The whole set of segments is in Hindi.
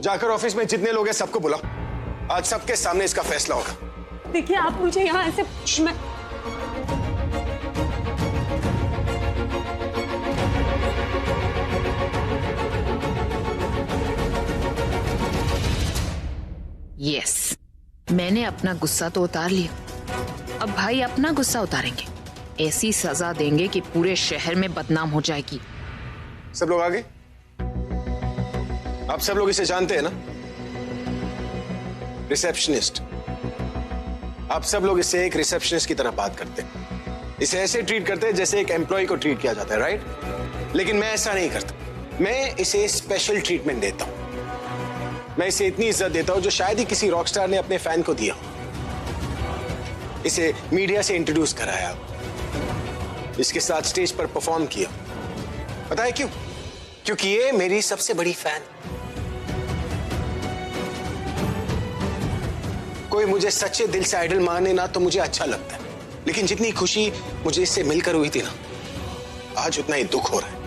जाकर ऑफिस में जितने लोग हैं सबको बुलाओ। आज सबके सामने इसका फैसला होगा। देखिए आप मुझे यहाँ ऐसे मैं... यस, मैंने अपना गुस्सा तो उतार लिया, अब भाई अपना गुस्सा उतारेंगे। ऐसी सजा देंगे कि पूरे शहर में बदनाम हो जाएगी। सब लोग आगे। आप सब लोग इसे जानते हैं ना, रिसेप्शनिस्ट। आप सब लोग इसे एक रिसेप्शनिस्ट की तरह बात करते हैं, इसे ऐसे ट्रीट करते हैं जैसे एक एम्प्लॉय को ट्रीट किया जाता है, राइट? लेकिन मैं ऐसा नहीं करता। मैं इसे स्पेशल ट्रीटमेंट देता हूं। मैं इसे इतनी इज्जत देता हूं जो शायद ही किसी रॉकस्टार ने अपने फैन को दिया हो। इसे मीडिया से इंट्रोड्यूस कराया, इसके साथ स्टेज पर परफॉर्म किया। पता है क्यों? क्योंकि ये मेरी सबसे बड़ी फैन। कोई मुझे सच्चे दिल से आइडल माने ना तो मुझे अच्छा लगता है, लेकिन जितनी खुशी मुझे इससे मिलकर हुई थी ना, आज उतना ही दुख हो रहा है।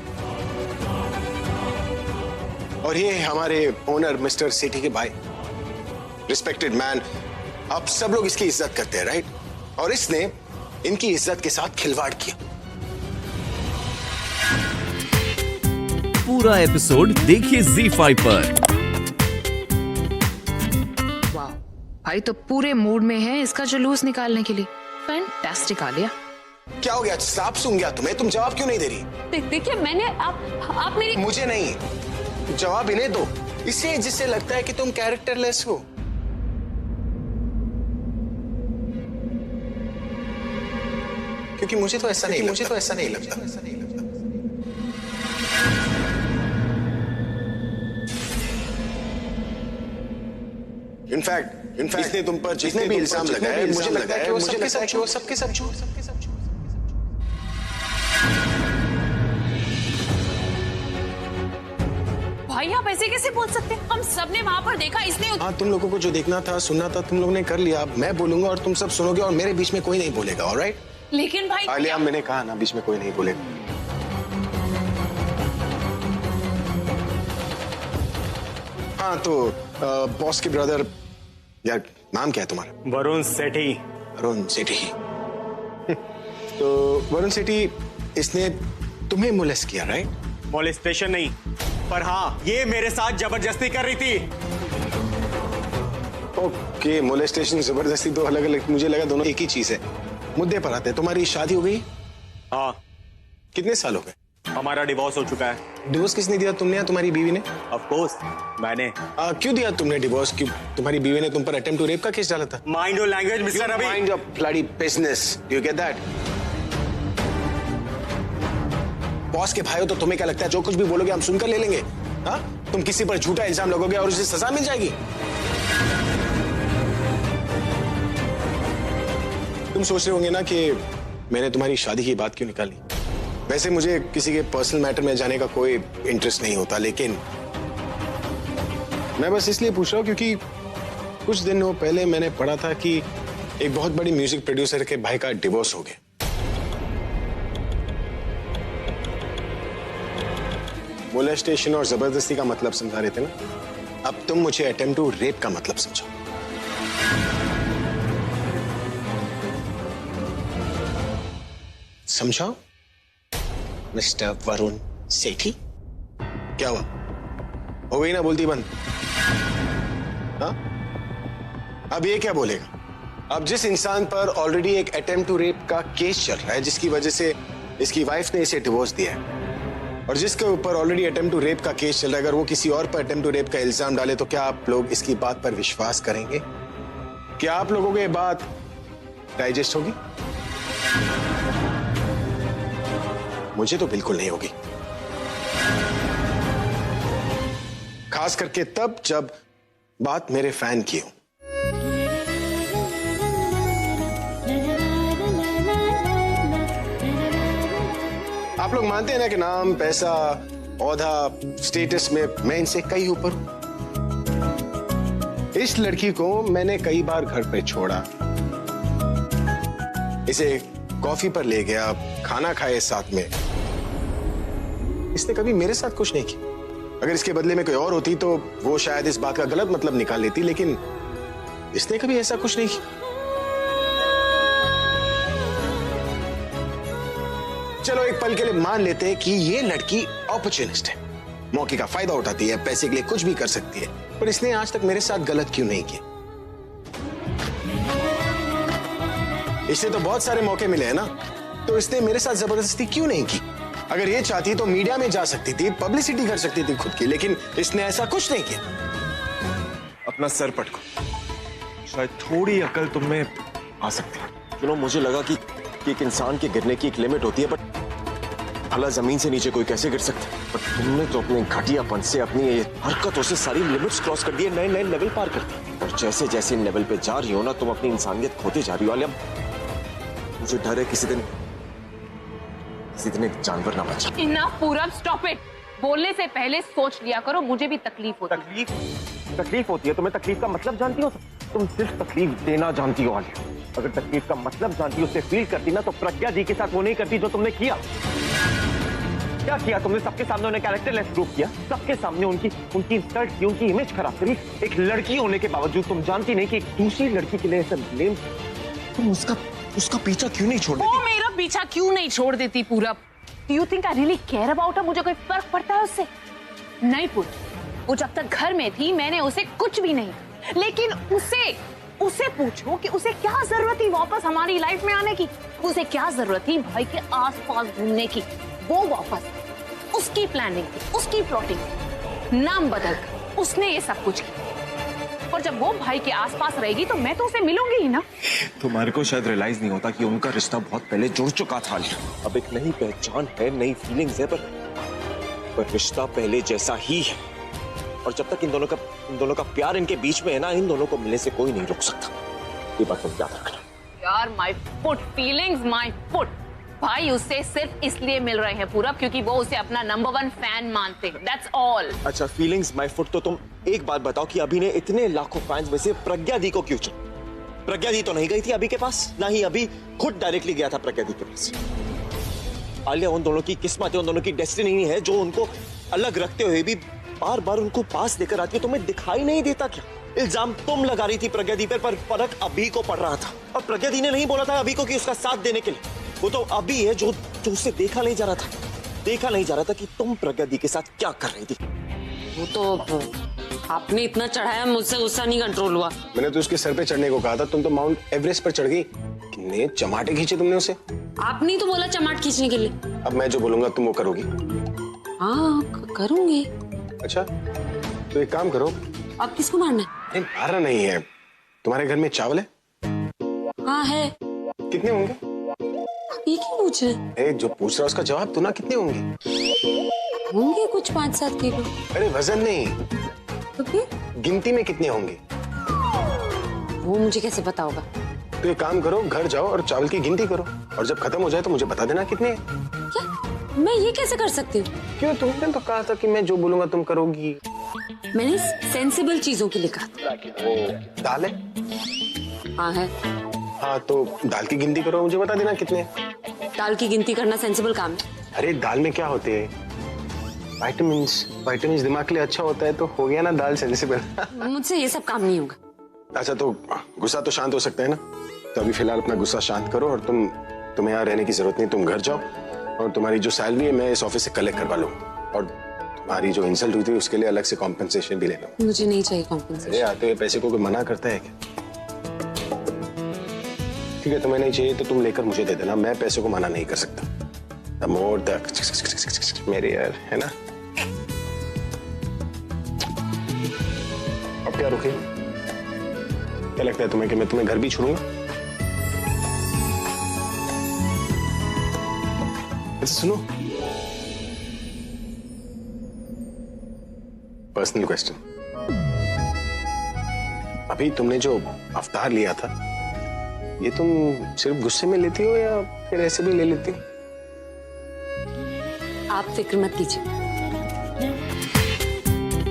और ये हमारे ओनर मिस्टर सेठी के भाई, रिस्पेक्टेड मैन। आप सब लोग इसकी इज्जत करते हैं, राइट? और इसने इनकी इज्जत के साथ खिलवाड़ किया। पूरा एपिसोड देखिए ZEE5 पर। वाह, भाई तो पूरे मूड में है इसका जुलूस निकालने के लिए। फैंटास्टिक आलिया। क्या हो गया? सांप सूंघ गया तुम्हें? तुम जवाब क्यों नहीं दे रही? देखिए मैंने आप मेरी... मुझे नहीं, जवाब इन्हें दो। इसे जिससे लगता है कि तुम कैरेक्टरलेस हो। क्योंकि मुझे तो ऐसा नहीं लगता। इनफैक्ट इसने तुम पर जितने भी इल्जाम लगाए, मुझे लगता है कि वो सबके सब झूठ। भाई आप ऐसे कैसे बोल सकते हैं? हम सबने वहां पर देखा, इसने... हाँ, तुम लोगों को जो देखना था, सुनना था, तुम लोगों ने कर लिया। अब मैं बोलूंगा और तुम सब सुनोगे और मेरे बीच में कोई नहीं बोलेगा, ऑलराइट? लेकिन भाई आलिया, मैंने कहा ना, बीच में कोई नहीं बोलेगा। हाँ तो बॉस के ब्रदर, यार नाम क्या है तुम्हारा? वरुण सेठी। वरुण सेठी। तो वरुण सेठी, इसने तुम्हें मोलेस्ट किया, राइट? मोलेस्टेशन नहीं, पर हाँ ये मेरे साथ जबरदस्ती कर रही थी। ओके, मोलेस्टेशन जबरदस्ती दो अलग अलग, मुझे लगा दोनों एक ही चीज है। मुद्दे पर आते हैं। तुम्हारी शादी हो गई? हाँ। कितने साल हो गए? हमारा डिवोर्स हो चुका है। डिवोर्स किसने दिया, तुमने या तुम्हारी बीवी ने? ऑफ कोर्स मैंने। क्यों दिया तुमने डिवोर्स? क्यों? तुम्हारी बीवी ने तुम पर अटेम्प्ट टू रेप का केस डाला था। Mind your language mister Ravi. Mind your bloody business, do you get that? Boss के भाई हो तो तुम्हें क्या लगता है जो कुछ भी बोलोगे हम सुनकर ले लेंगे? हाँ, तुम किसी पर झूठा इल्जाम लगोगे और उसे सजा मिल जाएगी। तुम सोच रहे होंगे ना कि मैंने तुम्हारी शादी की बात क्यों निकाली। वैसे मुझे किसी के पर्सनल मैटर में जाने का कोई इंटरेस्ट नहीं होता, लेकिन मैं बस इसलिए पूछ रहा हूं क्योंकि कुछ दिनों पहले मैंने पढ़ा था कि एक बहुत बड़ी म्यूजिक प्रोड्यूसर के भाई का डिवोर्स हो गया। मोलेस्टेशन और जबरदस्ती का मतलब समझा रहे थे ना, अब तुम मुझे अटेम्प्ट टू रेप का मतलब समझो। समझाओ मिस्टर वरुण सेठी। क्या हुआ? हो गई ना बोलती बंद? हाँ, अब ये क्या बोलेगा? अब जिस इंसान पर ऑलरेडी एक अटेम्प्ट टू रेप का केस चल रहा है, जिसकी वजह से इसकी वाइफ ने इसे डिवोर्स दिया है, और जिसके ऊपर ऑलरेडी अटेम्प्ट टू रेप का केस चल रहा है, अगर वो किसी और पर अटेम्प्ट टू रेप का इल्जाम डाले तो क्या आप लोग इसकी बात पर विश्वास करेंगे? क्या आप लोगों को ये बात डाइजेस्ट होगी? मुझे तो बिल्कुल नहीं होगी, खास करके तब जब बात मेरे फैन की हो। आप लोग मानते हैं ना कि नाम, पैसा, औहदा, स्टेटस में मैं इनसे कई ऊपर हूं। इस लड़की को मैंने कई बार घर पे छोड़ा, इसे कॉफी पर ले गया, खाना खाए साथ में। इसने कभी मेरे साथ कुछ नहीं किया। अगर इसके बदले में कोई और होती तो वो शायद इस बात का गलत मतलब निकाल लेती, लेकिन इसने कभी ऐसा कुछ नहीं किया। चलो एक पल के लिए मान लेते हैं कि ये लड़की अपॉर्चुनिस्ट है, मौके का फायदा उठाती है, पैसे के लिए कुछ भी कर सकती है, पर इसने आज तक मेरे साथ गलत क्यों नहीं किया? इसे तो बहुत सारे मौके मिले हैं ना, तो इसने मेरे साथ जबरदस्ती क्यों नहीं की? अगर ये चाहती तो मीडिया में जा सकती थी, पब्लिसिटी कर सकती थी खुद की, लेकिन इसने ऐसा कुछ नहीं किया। अपना सर पटको, शायद थोड़ी अकल तुम में आ सकती है। चलो मुझे लगा कि एक इंसान के गिरने की एक लिमिट होती है, बट भला जमीन से नीचे कोई कैसे गिर सकता है? पर तुमने तो अपने घटियापन से, अपनी ये हरकतों से सारी लिमिट्स क्रॉस कर दिए, नए नए लेवल पार कर दिए। और जैसे जैसे लेवल पे जा रही हो ना, तुम अपनी इंसानियत खोते जा रही हो। आलिया, मुझे डर है किसी दिन एक जानवर ना बचे। इनफ पूरब, स्टॉप इट। बोलने से पहले सोच लिया करो, मुझे भी तकलीफ होती है। तकलीफ होती है? तुम्हें तकलीफ का मतलब जानती हो? तुम सिर्फ तकलीफ देना जानती हो आलिया। अगर तकलीफ का मतलब जानती, उससे फील करती ना, तो प्रज्ञा दी के साथ वो नहीं करती जो तुमने किया। क्या किया तुमने? सबके सामने उन्हें कैरेक्टरलेस प्रूफ किया, सबके सामने उनकी इंसल्ट की, उनकी इमेज खराब करी। एक लड़की होने के बावजूद तुम जानती नहीं कि एक दूसरी लड़की के लिए ऐसा ब्लेम, तुम उसका पीछा क्यों नहीं छोड़ देती? वो मेरा पीछा क्यों नहीं छोड़ देती पूरब? Do you think I really care about her? मुझे कोई फर्क पड़ता है उससे? नहीं पूरब, वो जब तक घर में थी मैंने उसे कुछ भी नहीं, लेकिन उसे पूछो कि उसे क्या जरूरत थी वापस हमारी लाइफ में आने की? उसे क्या जरूरत थी भाई के आसपास घूमने की? वो वापस, उसकी प्लानिंग थी, उसकी प्लॉटिंग, नाम बदल उसने ये सब कुछ किया। और जब वो भाई के आसपास रहेगी तो मैं तो उसे मिलूंगी ही ना। तुम्हारे को शायद रियलाइज नहीं होता कि उनका रिश्ता बहुत पहले जुड़ चुका था। अब एक नई पहचान है, नई फीलिंग्स है, पर रिश्ता पहले जैसा ही है। और जब तक इन दोनों का प्यार इनके बीच में है ना, इन दोनों को मिलने से कोई नहीं रोक सकता। ये बात तुम याद रखना। यार my foot, feelings my foot. भाई उससे सिर्फ इसलिए मिल रहे हैं पूरब क्योंकि वो उसे अपना नंबर 1 फैन मानते हैं, दैट्स ऑल। अच्छा, फीलिंग्स माय फुट, तो तुम एक बात बताओ कि अभी ने इतने लाखों फैंस में से प्रज्ञा दी को क्यों चुना? प्रज्ञा दी तो नहीं गई थी अभी के पास, ना ही अभी खुद डायरेक्टली गया था प्रज्ञा दी के पास। आलिया, उन दोनों की किस्मत है, उन दोनों की डेस्टिनी है, जो उनको अलग रखते हुए भी बार बार उनको पास लेकर आती है। तुम्हें दिखाई नहीं देता क्या? इल्जाम तुम लगा रही थी प्रज्ञा दी पर फर्क अभी को पड़ रहा था। और प्रज्ञा दी ने नहीं बोला था अभी को कि उसका साथ देने के लिए। वो तो अभी है जो उससे देखा नहीं जा रहा था कि तुम प्रज्ञा दी के साथ क्या कर रही थी। वो तो आपने इतना चढ़ाया, मुझसे गुस्सा नहीं कंट्रोल हुआ। मैंने तो उसके सर पे चढ़ने को कहा था, तुम तो माउंट एवरेस्ट पर चढ़ गई। कितने चमाटे खींचे तुमने उसे। आपने ही तो बोला चमाट खींचने के लिए। अब मैं जो बोलूंगा तुम वो करोगी? हाँ, करूंगी। अच्छा, तो एक काम करो। अब किसको मारना है? नहीं, मारना नहीं है। तुम्हारे घर में चावल है? हाँ है। कितने होंगे? ये क्यों पूछ रहे? जो पूछ रहा उसका जवाब दो ना, कितने होंगे? होंगे कुछ 5-7 किलो। अरे वजन नहीं, तो फिर गिनती में कितने होंगे? वो मुझे कैसे पता होगा? तो एक काम करो, घर जाओ और चावल की गिनती करो, और जब खत्म हो जाए तो मुझे बता देना कितने हैं। क्या? मैं ये कैसे कर सकती हूँ? क्यों? तुमने तो कहा था कि मैं जो बोलूंगा तुम करोगी। मैंने सेंसिबल चीजों के लिए कहा। वो दाल है? हाँ है। हाँ, तो दाल की गिनती करो, मुझे बता देना कितने हैं। दाल की गिनती करना सेंसिबल काम है? अरे दाल में क्या होते हैं? विटामिन्स दिमाग के लिए अच्छा होता है, तो हो गया ना दाल सेंसिबल। मुझसे ये सब काम नहीं होगा। अच्छा, तो गुस्सा तो शांत हो सकता है ना? तो अभी फिलहाल अपना गुस्सा शांत करो, और तुम्हें यहाँ रहने की जरूरत नहीं, तुम घर जाओ, और तुम्हारी जो सैलरी है मैं इस ऑफिस से कलेक्ट करवा लूंगा, और तुम्हारी जो इंसल्ट हुई थी उसके लिए अलग से कॉम्पेंसेशन भी ले लो। मुझे नहीं चाहिए कॉम्पेंसेशन। अरे आते हुए पैसे को कोई मना करता है क्या? ठीक है, तुम्हें नहीं चाहिए तो तुम लेकर मुझे दे देना, मैं पैसे को मना नहीं कर सकता। मोर तक मेरे यार, है ना? अब क्या रुके? क्या लगता है तुम्हें कि मैं तुम्हें घर भी छोड़ूंगा? अच्छा सुनो, पर्सनल क्वेश्चन। अभी तुमने जो अवतार लिया था, ये तुम सिर्फ गुस्से में लेती हो या फिर ऐसे भी ले लेती हो? आप फिक्र मत कीजिए।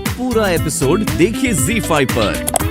पूरा एपिसोड देखिए ZEE5 पर।